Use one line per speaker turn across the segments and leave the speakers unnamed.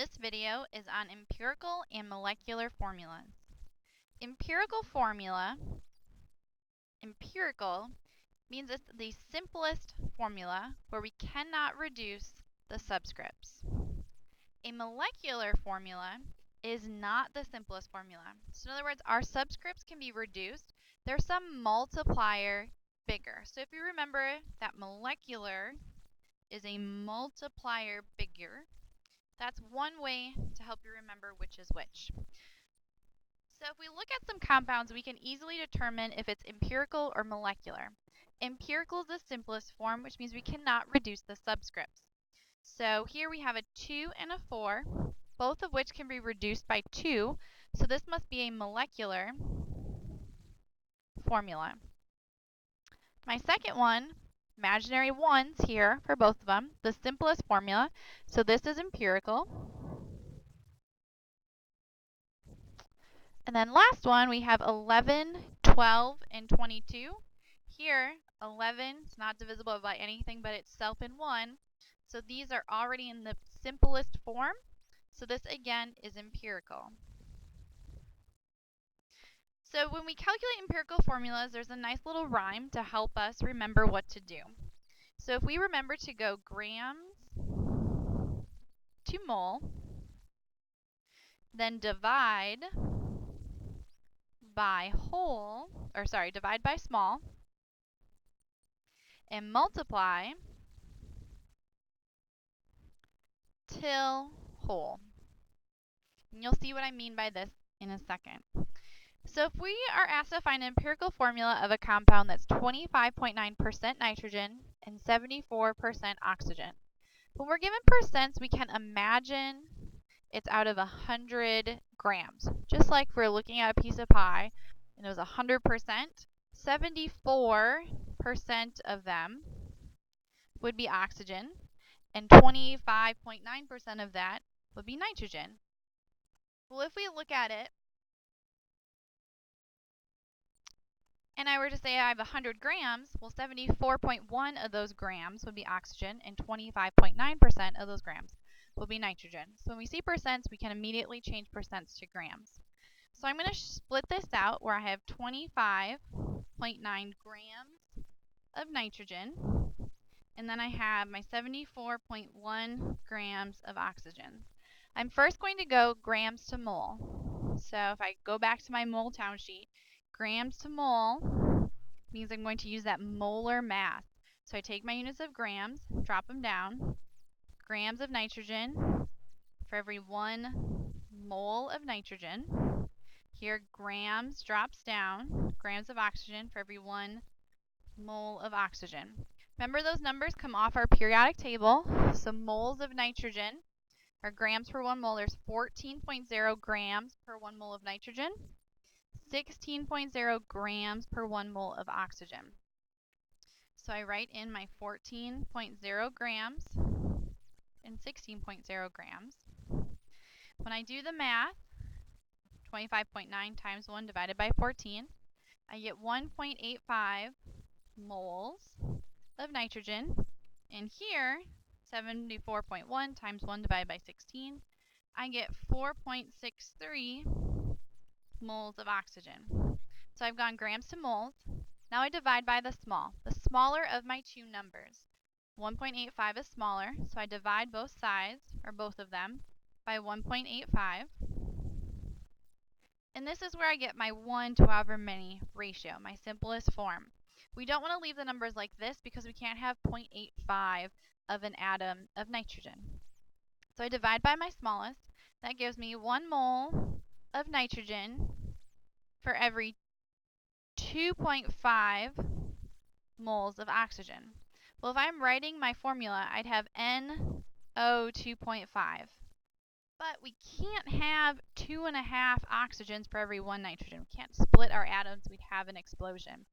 This video is on empirical and molecular formulas. Empirical means it's the simplest formula where we cannot reduce the subscripts. A molecular formula is not the simplest formula. So in other words, our subscripts can be reduced. There's some multiplier bigger. So if you remember that molecular is a multiplier bigger, that's one way to help you remember which is which. So if we look at some compounds, we can easily determine if it's empirical or molecular. Empirical is the simplest form, which means we cannot reduce the subscripts. So here we have a 2 and a 4, both of which can be reduced by 2. So this must be a molecular formula. My second one, imaginary 1s here for both of them, the simplest formula. So this is empirical. And then last one, we have 11, 12, and 22. Here, 11 is not divisible by anything but itself in 1. So these are already in the simplest form. So this, again, is empirical. So when we calculate empirical formulas, there's a nice little rhyme to help us remember what to do. So if we remember to go grams to mole, then divide by small, and multiply till whole. And you'll see what I mean by this in a second. So if we are asked to find an empirical formula of a compound that's 25.9% nitrogen and 74% oxygen. When we're given percents, we can imagine it's out of 100 grams. Just like if we're looking at a piece of pie and it was 100%, 74% of them would be oxygen and 25.9% of that would be nitrogen. Well, if we look at it and I were to say I have 100 grams, well, 74.1 of those grams would be oxygen and 25.9% of those grams will be nitrogen. So when we see percents, we can immediately change percents to grams. So I'm going to split this out where I have 25.9 grams of nitrogen, and then I have my 74.1 grams of oxygen. I'm first going to go grams to mole. So if I go back to my mole town sheet, grams to mole means I'm going to use that molar mass. So I take my units of grams, drop them down. Grams of nitrogen for every 1 mole of nitrogen. Here, grams drops down. Grams of oxygen for every 1 mole of oxygen. Remember, those numbers come off our periodic table. So moles of nitrogen are grams per 1 mole. There's 14.0 grams per 1 mole of nitrogen. 16.0 grams per 1 mole of oxygen. So I write in my 14.0 grams and 16.0 grams. When I do the math, 25.9 times 1 divided by 14, I get 1.85 moles of nitrogen. And here, 74.1 times 1 divided by 16, I get 4.63 moles of oxygen. So I've gone grams to moles. Now I divide by the smaller of my two numbers. 1.85 is smaller, so I divide both sides, or both of them, by 1.85. And this is where I get my 1 to however many ratio, my simplest form. We don't want to leave the numbers like this because we can't have 0.85 of an atom of nitrogen. So I divide by my smallest. That gives me 1 mole of nitrogen for every 2.5 moles of oxygen. Well, if I'm writing my formula, I'd have NO2.5. But we can't have 2.5 oxygens per every 1 nitrogen. We can't split our atoms. We'd have an explosion.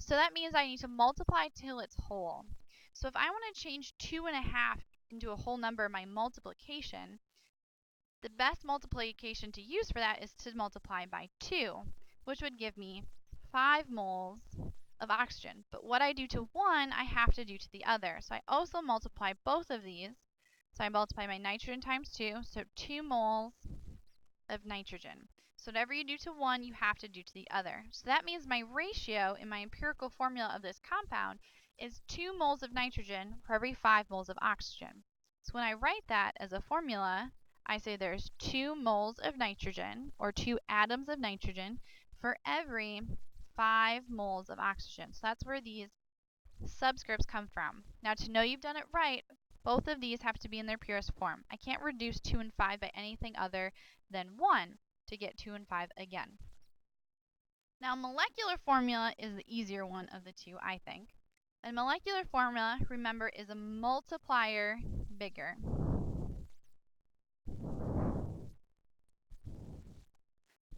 So that means I need to multiply till it's whole. So if I want to change 2.5 into a whole number, my multiplication, the best multiplication to use for that is to multiply by 2, which would give me 5 moles of oxygen. But what I do to one, I have to do to the other. So I also multiply both of these. So I multiply my nitrogen times 2, so 2 moles of nitrogen. So whatever you do to one, you have to do to the other. So that means my ratio in my empirical formula of this compound is 2 moles of nitrogen for every 5 moles of oxygen. So when I write that as a formula, I say there's 2 moles of nitrogen, or 2 atoms of nitrogen, for every 5 moles of oxygen. So that's where these subscripts come from. Now to know you've done it right, both of these have to be in their purest form. I can't reduce 2 and 5 by anything other than 1 to get 2 and 5 again. Now molecular formula is the easier one of the two, I think. And molecular formula, remember, is a multiplier bigger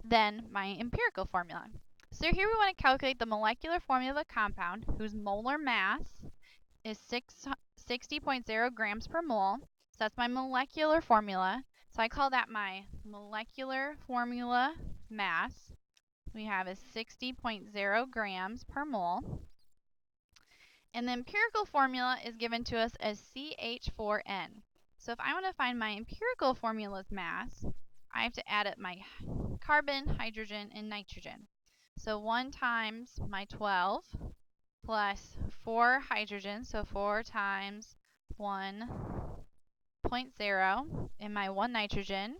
than my empirical formula. So here we want to calculate the molecular formula of a compound whose molar mass is 60.0 grams per mole. So that's my molecular formula. So I call that my molecular formula mass. We have is 60.0 grams per mole. And the empirical formula is given to us as CH4N. So if I want to find my empirical formula's mass, I have to add up my carbon, hydrogen, and nitrogen. So 1 times my 12 plus 4 hydrogen, so 4 times 1.0, and my 1 nitrogen.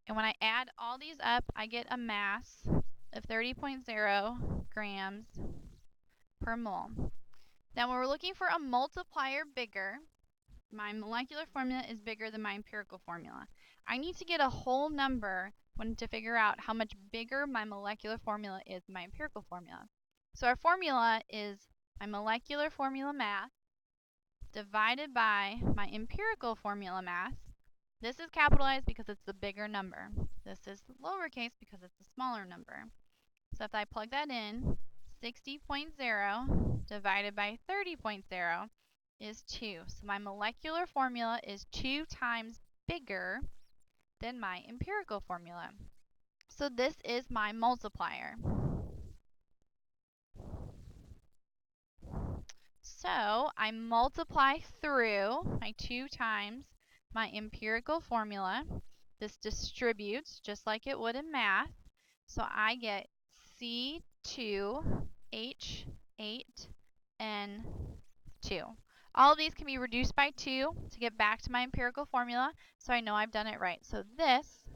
And when I add all these up, I get a mass of 30.0 grams per mole. Now when we're looking for a multiplier bigger, my molecular formula is bigger than my empirical formula. I need to get a whole number to figure out how much bigger my molecular formula is than my empirical formula. So our formula is my molecular formula mass divided by my empirical formula mass. This is capitalized because it's the bigger number. This is lowercase because it's the smaller number. So if I plug that in, 60.0 divided by 30.0 is 2. So my molecular formula is 2 times bigger than my empirical formula. So this is my multiplier. So I multiply through my 2 times my empirical formula. This distributes just like it would in math. So I get C2H8N2. All of these can be reduced by 2 to get back to my empirical formula, so I know I've done it right. So this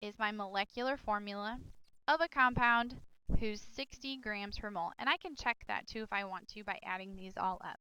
is my molecular formula of a compound who's 60 grams per mole. And I can check that too if I want to by adding these all up.